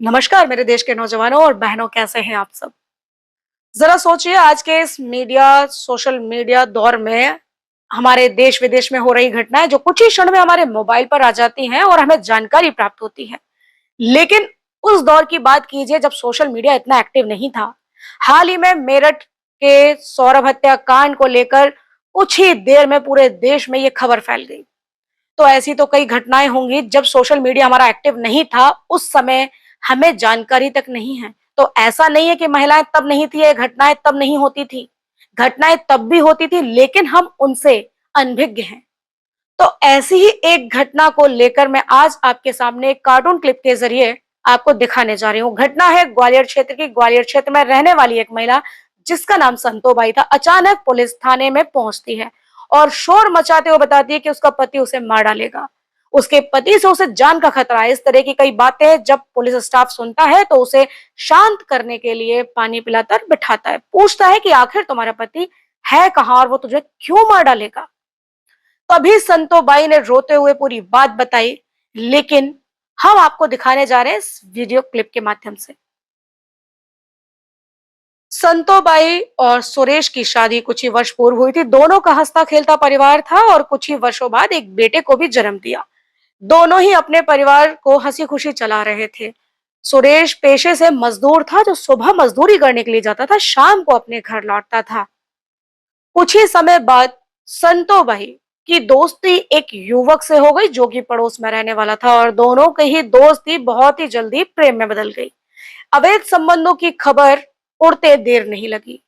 नमस्कार मेरे देश के नौजवानों और बहनों, कैसे हैं आप सब? जरा सोचिए, आज के इस सोशल मीडिया दौर में हमारे देश विदेश में हो रही घटनाएं जो कुछ ही क्षण में हमारे मोबाइल पर आ जाती हैं और हमें जानकारी प्राप्त होती है। लेकिन उस दौर की बात कीजिए जब सोशल मीडिया इतना एक्टिव नहीं था। हाल ही में मेरठ के सौरभ हत्याकांड को लेकर कुछ ही देर में पूरे देश में ये खबर फैल गई। तो ऐसी तो कई घटनाएं होंगी जब सोशल मीडिया हमारा एक्टिव नहीं था, उस समय हमें जानकारी तक नहीं है। तो ऐसा नहीं है कि महिलाएं तब नहीं थी, ये घटनाएं तब नहीं होती थी। घटनाएं तब भी होती थी, लेकिन हम उनसे अनभिज्ञ हैं। तो ऐसी ही एक घटना को लेकर मैं आज आपके सामने एक कार्टून क्लिप के जरिए आपको दिखाने जा रही हूँ। घटना है ग्वालियर क्षेत्र की। ग्वालियर क्षेत्र में रहने वाली एक महिला, जिसका नाम संतोबाई था, अचानक पुलिस थाने में पहुंचती है और शोर मचाते हुए बताती है कि उसका पति उसे मार डालेगा। उसके पति से उसे जान का खतरा है। इस तरह की कई बातें जब पुलिस स्टाफ सुनता है तो उसे शांत करने के लिए पानी पिलाता और बिठाता है। पूछता है कि आखिर तुम्हारा पति है कहाँ और वो तुझे क्यों मार डालेगा। तभी संतोबाई ने रोते हुए पूरी बात बताई, लेकिन हम आपको दिखाने जा रहे हैं इस वीडियो क्लिप के माध्यम से। संतोबाई और सुरेश की शादी कुछ ही वर्ष पूर्व हुई थी। दोनों का हंसता खेलता परिवार था और कुछ ही वर्षों बाद एक बेटे को भी जन्म दिया। दोनों ही अपने परिवार को हंसी खुशी चला रहे थे। सुरेश पेशे से मजदूर था, जो सुबह मजदूरी करने के लिए जाता था, शाम को अपने घर लौटता था। कुछ ही समय बाद संतोबाई की दोस्ती एक युवक से हो गई जो कि पड़ोस में रहने वाला था, और दोनों की ही दोस्ती बहुत ही जल्दी प्रेम में बदल गई। अवैध संबंधों की खबर उड़ते देर नहीं लगी।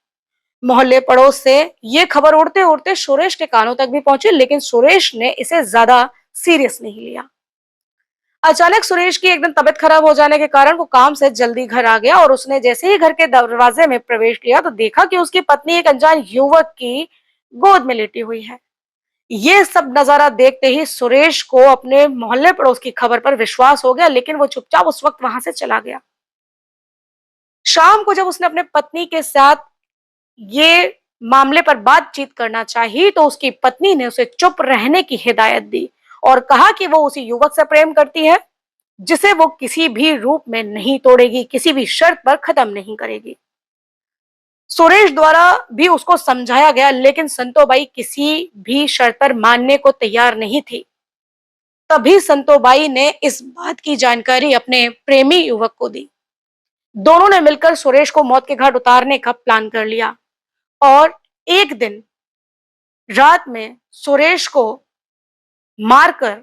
मोहल्ले पड़ोस से ये खबर उड़ते उड़ते सुरेश के कानों तक भी पहुंची, लेकिन सुरेश ने इसे ज्यादा सीरियस नहीं लिया। अचानक सुरेश की एक दिन तबीयत खराब हो जाने के कारण वो काम से जल्दी घर आ गया, और उसने जैसे ही घर के दरवाजे में प्रवेश किया तो देखा कि उसकी पत्नी एक अनजान युवक की गोद में लेटी हुई है। ये सब नजारा देखते ही सुरेश को अपने मोहल्ले पड़ोस की खबर पर विश्वास हो गया, लेकिन वो चुपचाप उस वक्त वहां से चला गया। शाम को जब उसने अपने पत्नी के साथ ये मामले पर बातचीत करना चाहिए तो उसकी पत्नी ने उसे चुप रहने की हिदायत दी और कहा कि वो उसी युवक से प्रेम करती है, जिसे वो किसी भी रूप में नहीं तोड़ेगी, किसी भी शर्त पर खत्म नहीं करेगी। सुरेश द्वारा भी उसको समझाया गया, लेकिन संतोबाई किसी भी शर्त पर मानने को तैयार नहीं थी। तभी संतोबाई ने इस बात की जानकारी अपने प्रेमी युवक को दी। दोनों ने मिलकर सुरेश को मौत के घाट उतारने का प्लान कर लिया, और एक दिन रात में सुरेश को मारकर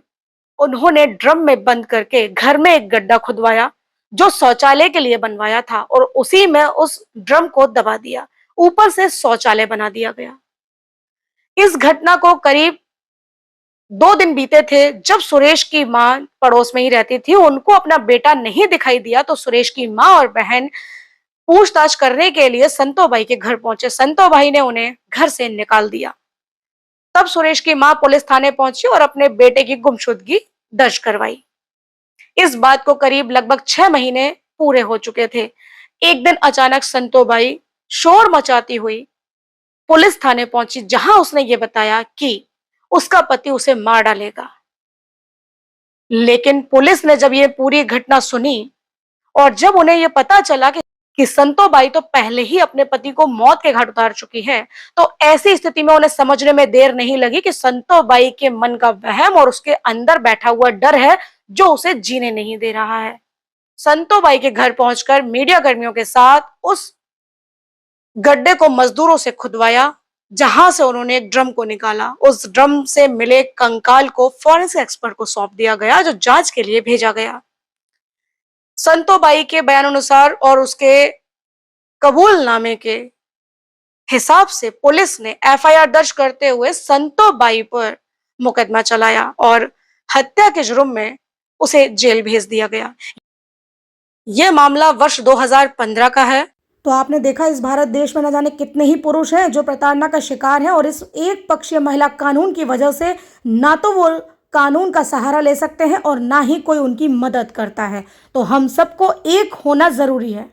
उन्होंने ड्रम में बंद करके घर में एक गड्ढा खुदवाया जो शौचालय के लिए बनवाया था, और उसी में उस ड्रम को दबा दिया। ऊपर से शौचालय बना दिया गया। इस घटना को करीब 2 दिन बीते थे जब सुरेश की मां पड़ोस में ही रहती थी। उनको अपना बेटा नहीं दिखाई दिया तो सुरेश की मां और बहन पूछताछ करने के लिए संतोबाई के घर पहुंचे। संतोबाई ने उन्हें घर से निकाल दिया। तब सुरेश की मां पुलिस थाने पहुंची और अपने बेटे की गुमशुदगी दर्ज करवाई। इस बात को करीब लगभग 6 महीने पूरे हो चुके थे। एक दिन अचानक संतोबाई शोर मचाती हुई पुलिस थाने पहुंची, जहां उसने ये बताया कि उसका पति उसे मार डालेगा। लेकिन पुलिस ने जब ये पूरी घटना सुनी और जब उन्हें ये पता चला कि संतोबाई तो पहले ही अपने पति को मौत के घाट उतार चुकी है, तो ऐसी स्थिति में उन्हें समझने में देर नहीं लगी कि संतोबाई के मन का वहम और उसके अंदर बैठा हुआ डर है जो उसे जीने नहीं दे रहा है। संतोबाई के घर पहुंचकर मीडिया कर्मियों के साथ उस गड्ढे को मजदूरों से खुदवाया, जहां से उन्होंने एक ड्रम को निकाला। उस ड्रम से मिले कंकाल को फॉरेंसिक एक्सपर्ट को सौंप दिया गया, जो जांच के लिए भेजा गया। संतोबाई के बयान अनुसार और उसके कबूलनामे के हिसाब से पुलिस ने एफआईआर दर्ज करते हुए संतोबाई पर मुकदमा चलाया और हत्या के जुर्म में उसे जेल भेज दिया गया। यह मामला वर्ष 2015 का है। तो आपने देखा, इस भारत देश में न जाने कितने ही पुरुष हैं जो प्रताड़ना का शिकार हैं, और इस एक पक्षीय महिला कानून की वजह से ना तो वो कानून का सहारा ले सकते हैं और ना ही कोई उनकी मदद करता है। तो हम सबको एक होना जरूरी है।